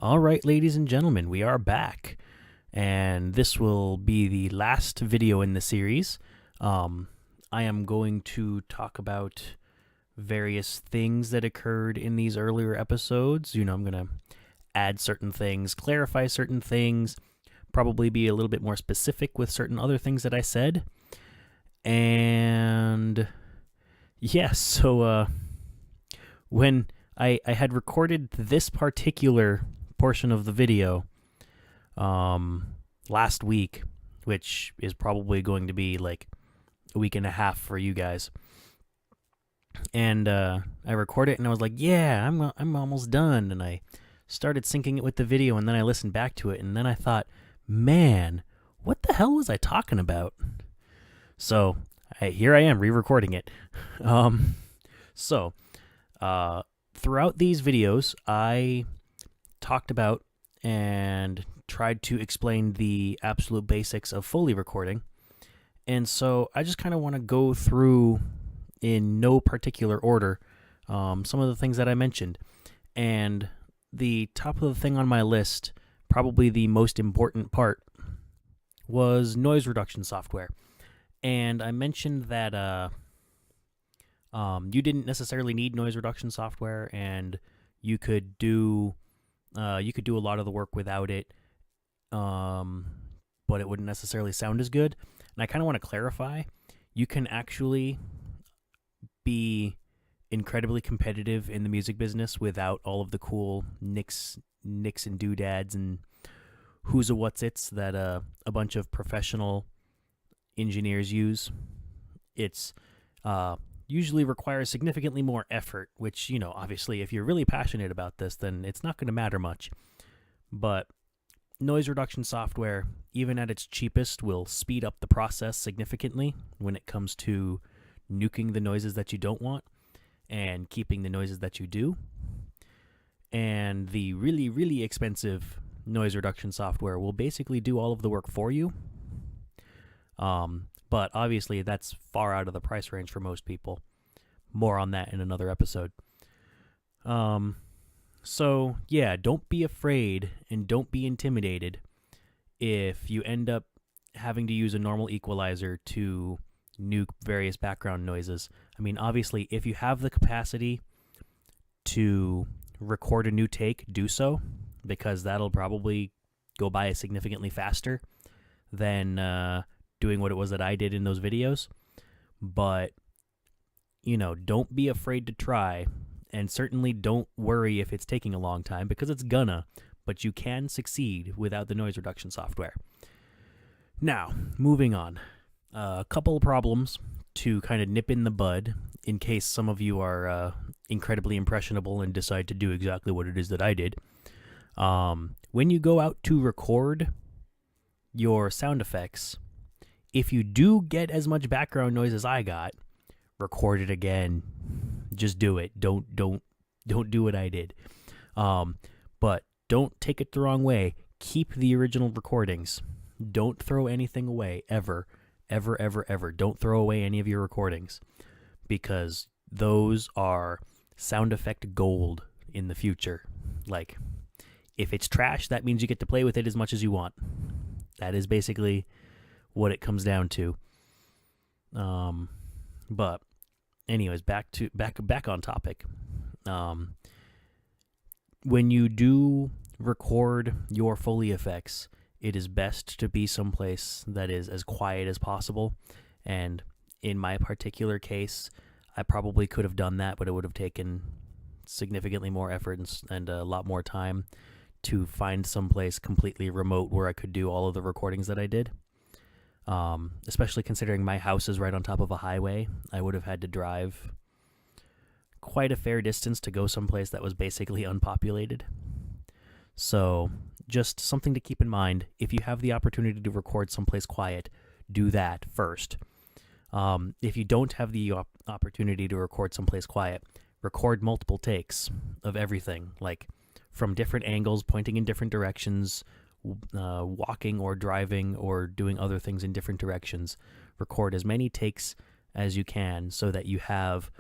All right, ladies and gentlemen, we are back, and this will be the last video in the series. I am going to talk about various things that occurred in these earlier episodes. I'm going to add certain things, clarify certain things, probably be a little bit more specific with certain other things that I said. And yeah, so when I had recorded this particular portion of the video last week, which is probably going to be like a week and a half for you guys. And I recorded it and I was like, yeah, I'm almost done. And I started syncing it with the video, and then I listened back to it, and then I thought, man, what the hell was I talking about? So here I am re-recording it. Throughout these videos, I talked about and tried to explain the absolute basics of Foley recording. And so I just kind of want to go through, in no particular order, some of the things that I mentioned. And the top of the thing on my list, probably the most important part, was noise reduction software. And I mentioned that you didn't necessarily need noise reduction software, and you could do a lot of the work without it, but it wouldn't necessarily sound as good. And I kind of want to clarify, you can actually be incredibly competitive in the music business without all of the cool nicks and doodads and who's a what's its that a bunch of professional engineers use. It's usually requires significantly more effort, which, obviously if you're really passionate about this, then it's not going to matter much. But noise reduction software, even at its cheapest, will speed up the process significantly when it comes to nuking the noises that you don't want and keeping the noises that you do. And the really, really expensive noise reduction software will basically do all of the work for you. But obviously that's far out of the price range for most people. More on that in another episode. So yeah, don't be afraid and don't be intimidated if you end up having to use a normal equalizer to nuke various background noises. I mean, obviously, if you have the capacity to record a new take, do so, because that'll probably go by significantly faster than doing what it was that I did in those videos. But, don't be afraid to try, and certainly don't worry if it's taking a long time, because it's gonna, but you can succeed without the noise reduction software. Now, moving on. A couple of problems to kind of nip in the bud in case some of you are incredibly impressionable and decide to do exactly what it is that I did. When you go out to record your sound effects, if you do get as much background noise as I got, record it again. Just do it. Don't do what I did. But don't take it the wrong way. Keep the original recordings. Don't throw anything away, ever. Ever, ever, ever. Don't throw away any of your recordings, because those are sound effect gold in the future. Like, if it's trash, that means you get to play with it as much as you want. That is basically what it comes down to. But anyways, back on topic. When you do record your Foley effects, it is best to be someplace that is as quiet as possible. And in my particular case, I probably could have done that, but it would have taken significantly more effort and a lot more time to find someplace completely remote where I could do all of the recordings that I did. Especially considering my house is right on top of a highway, I would have had to drive quite a fair distance to go someplace that was basically unpopulated. So just something to keep in mind. If you have the opportunity to record someplace quiet, do that first. If you don't have the opportunity to record someplace quiet, record multiple takes of everything, like from different angles, pointing in different directions, walking or driving or doing other things in different directions. Record as many takes as you can so that you have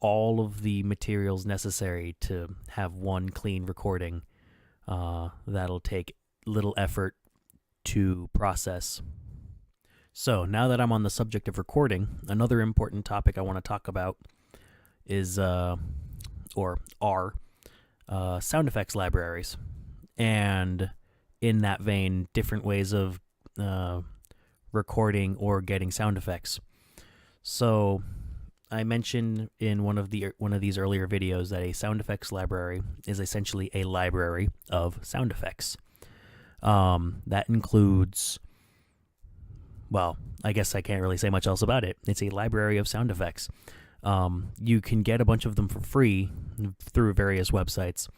all of the materials necessary to have one clean recording that'll take little effort to process. So now that I'm on the subject of recording, another important topic I want to talk about is are sound effects libraries, and in that vein, different ways of recording or getting sound effects. So I mentioned in one of these earlier videos that a sound effects library is essentially a library of sound effects. That includes, well, I guess I can't really say much else about it. It's a library of sound effects. You can get a bunch of them for free through various websites.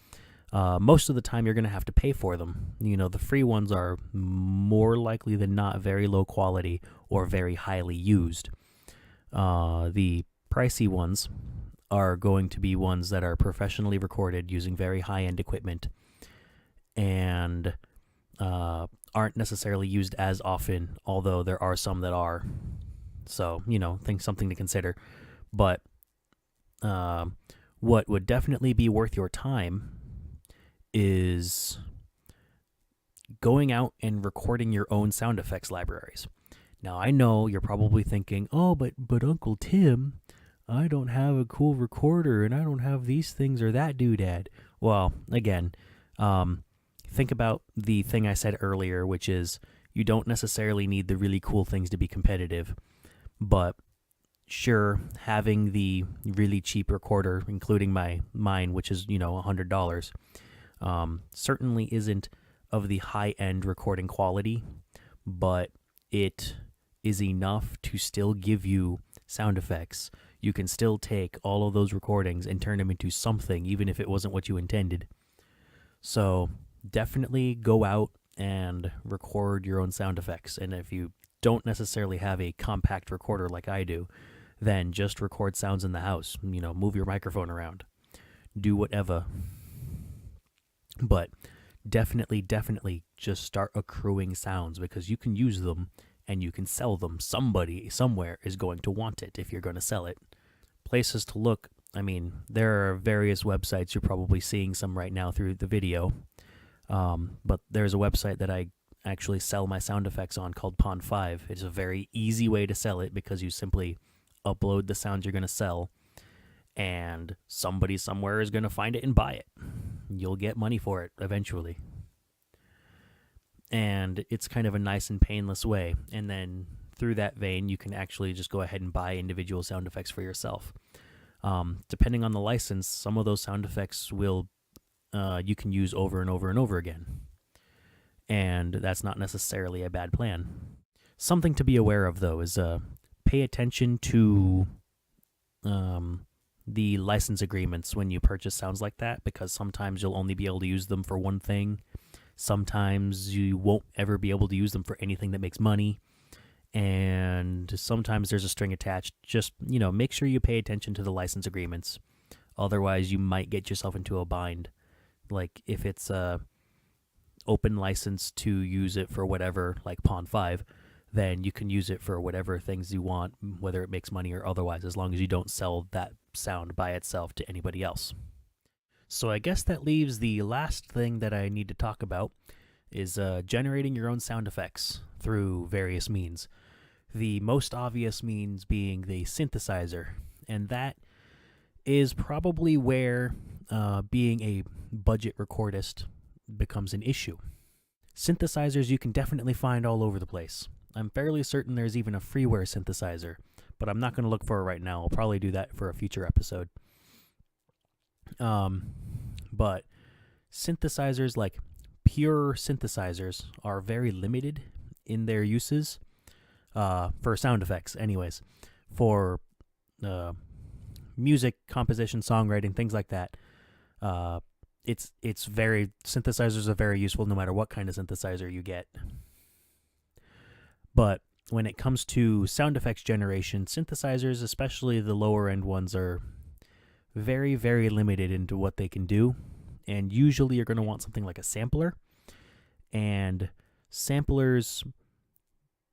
Most of the time, you're going to have to pay for them. The free ones are more likely than not very low quality or very highly used. The pricey ones are going to be ones that are professionally recorded using very high-end equipment and aren't necessarily used as often, although there are some that are. So, something to consider. But what would definitely be worth your time is going out and recording your own sound effects libraries. Now, I know you're probably thinking, oh, but Uncle Tim, I don't have a cool recorder and I don't have these things or that doodad. Well, again, think about the thing I said earlier, which is you don't necessarily need the really cool things to be competitive, but sure, having the really cheap recorder, including mine, which is, $100, certainly isn't of the high-end recording quality, but it is enough to still give you sound effects. You can still take all of those recordings and turn them into something, even if it wasn't what you intended. So definitely go out and record your own sound effects. And if you don't necessarily have a compact recorder like I do, then just record sounds in the house. Move your microphone around. Do whatever. But definitely just start accruing sounds, because you can use them and you can sell them. Somebody somewhere is going to want it if you're going to sell it. Places to look. There are various websites. You're probably seeing some right now through the video. But there's a website that I actually sell my sound effects on called Pond5. It's a very easy way to sell it, because you simply upload the sounds you're going to sell, and somebody somewhere is going to find it and buy it. You'll get money for it eventually. And it's kind of a nice and painless way. And then through that vein, you can actually just go ahead and buy individual sound effects for yourself. Depending on the license, some of those sound effects will you can use over and over and over again. And that's not necessarily a bad plan. Something to be aware of, though, is pay attention to the license agreements when you purchase sounds like that, because sometimes you'll only be able to use them for one thing. Sometimes you won't ever be able to use them for anything that makes money. And sometimes there's a string attached. Just, make sure you pay attention to the license agreements. Otherwise, you might get yourself into a bind. Like, if it's a open license to use it for whatever, like Pond5, then you can use it for whatever things you want, whether it makes money or otherwise, as long as you don't sell that sound by itself to anybody else. So I guess that leaves the last thing that I need to talk about is generating your own sound effects through various means. The most obvious means being the synthesizer, and that is probably where being a budget recordist becomes an issue. Synthesizers you can definitely find all over the place. I'm fairly certain there's even a freeware synthesizer, but I'm not going to look for it right now. I'll probably do that for a future episode. But synthesizers, like pure synthesizers, are very limited in their uses for sound effects anyways. For music composition, songwriting, things like that, synthesizers are very useful no matter what kind of synthesizer you get. But when it comes to sound effects generation, synthesizers, especially the lower end ones, are very, very limited into what they can do. And usually you're going to want something like a sampler. And samplers,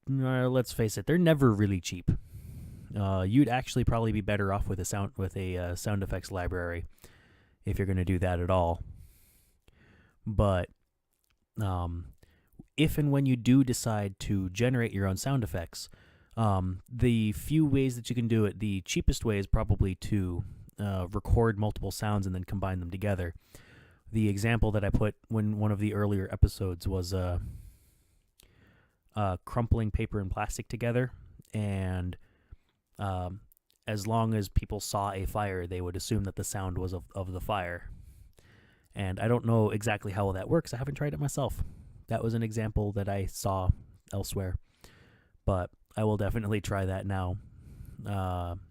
let's face it, they're never really cheap. You'd actually probably be better off with a sound effects library if you're going to do that at all. But if and when you do decide to generate your own sound effects, the few ways that you can do it, the cheapest way is probably to record multiple sounds and then combine them together. The example that I put when one of the earlier episodes was crumpling paper and plastic together, and as long as people saw a fire, they would assume that the sound was of the fire. And I don't know exactly how that works. I haven't tried it myself. That was an example that I saw elsewhere. But I will definitely try that now,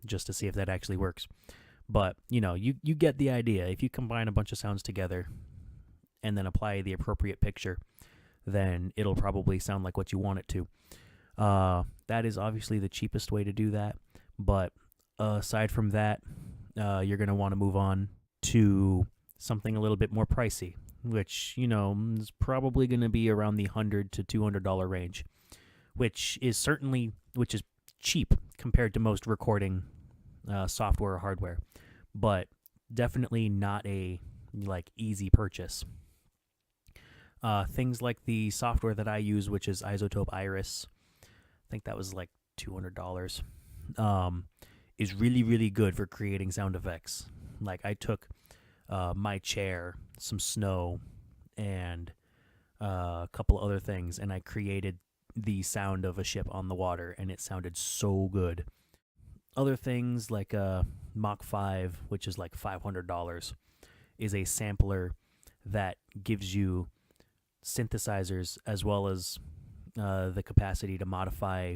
just to see if that actually works. But, you get the idea. If you combine a bunch of sounds together and then apply the appropriate picture, then it'll probably sound like what you want it to. That is obviously the cheapest way to do that. But aside from that, you're going to want to move on to something a little bit more pricey, which, is probably going to be around the $100 to $200 range, which is cheap compared to most recording software or hardware, but definitely not a easy purchase. Things like the software that I use, which is Isotope Iris, I think that was like $200, is really, really good for creating sound effects. Like, I took my chair, some snow, and a couple other things, and I created the sound of a ship on the water, and it sounded so good. Other things like Mach 5, which is like $500, is a sampler that gives you synthesizers as well as the capacity to modify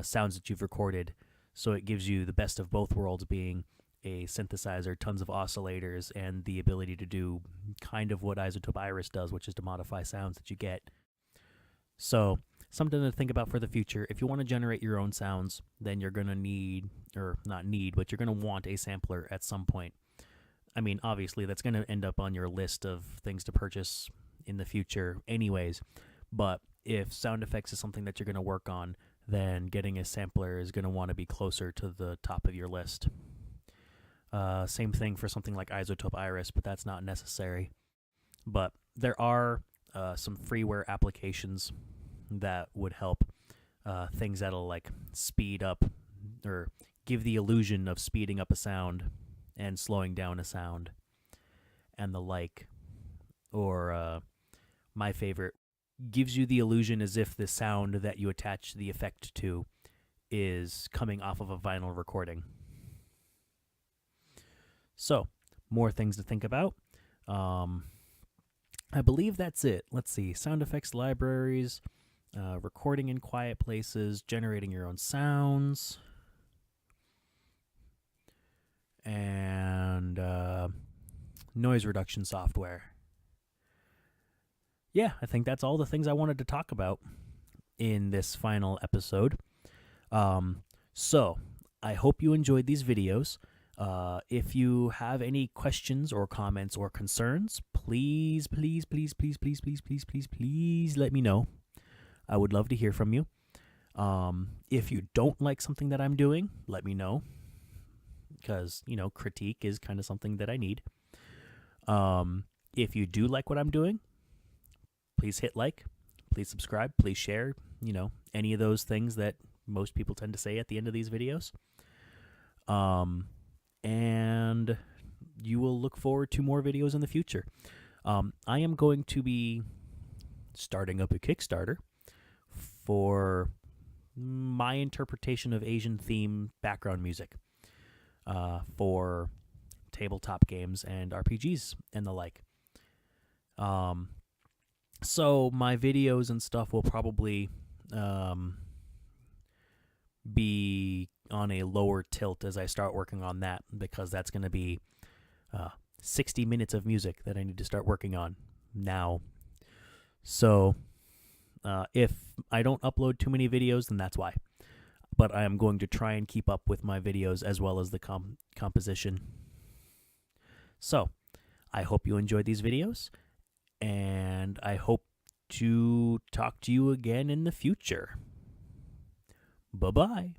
sounds that you've recorded. So it gives you the best of both worlds, being a synthesizer, tons of oscillators, and the ability to do kind of what Isotope Iris does, which is to modify sounds that you get. So something to think about for the future. If you want to generate your own sounds, then you're going to need, or not need, but you're going to want a sampler at some point. I mean, obviously, that's going to end up on your list of things to purchase in the future anyways. But if sound effects is something that you're going to work on, then getting a sampler is going to want to be closer to the top of your list. Same thing for something like Isotope Iris, but that's not necessary. But there are some freeware applications that would help, things that'll like speed up or give the illusion of speeding up a sound and slowing down a sound and the like. Or my favorite, gives you the illusion as if the sound that you attach the effect to is coming off of a vinyl recording. So, more things to think about. I believe that's it. Let's see. Sound effects libraries, recording in quiet places, generating your own sounds, and noise reduction software. Yeah, I think that's all the things I wanted to talk about in this final episode. So, I hope you enjoyed these videos. If you have any questions or comments or concerns, please let me know. I would love to hear from you. If you don't like something that I'm doing, let me know, because, critique is kind of something that I need. If you do like what I'm doing, please hit like, please subscribe, please share, any of those things that most people tend to say at the end of these videos. And you will look forward to more videos in the future. I am going to be starting up a Kickstarter for my interpretation of Asian theme background music for tabletop games and RPGs and the like. So my videos and stuff will probably be on a lower tilt as I start working on that, because that's going to be 60 minutes of music that I need to start working on now. So if I don't upload too many videos, then that's why. But I am going to try and keep up with my videos as well as the composition. So I hope you enjoyed these videos, and I hope to talk to you again in the future. Bye-bye.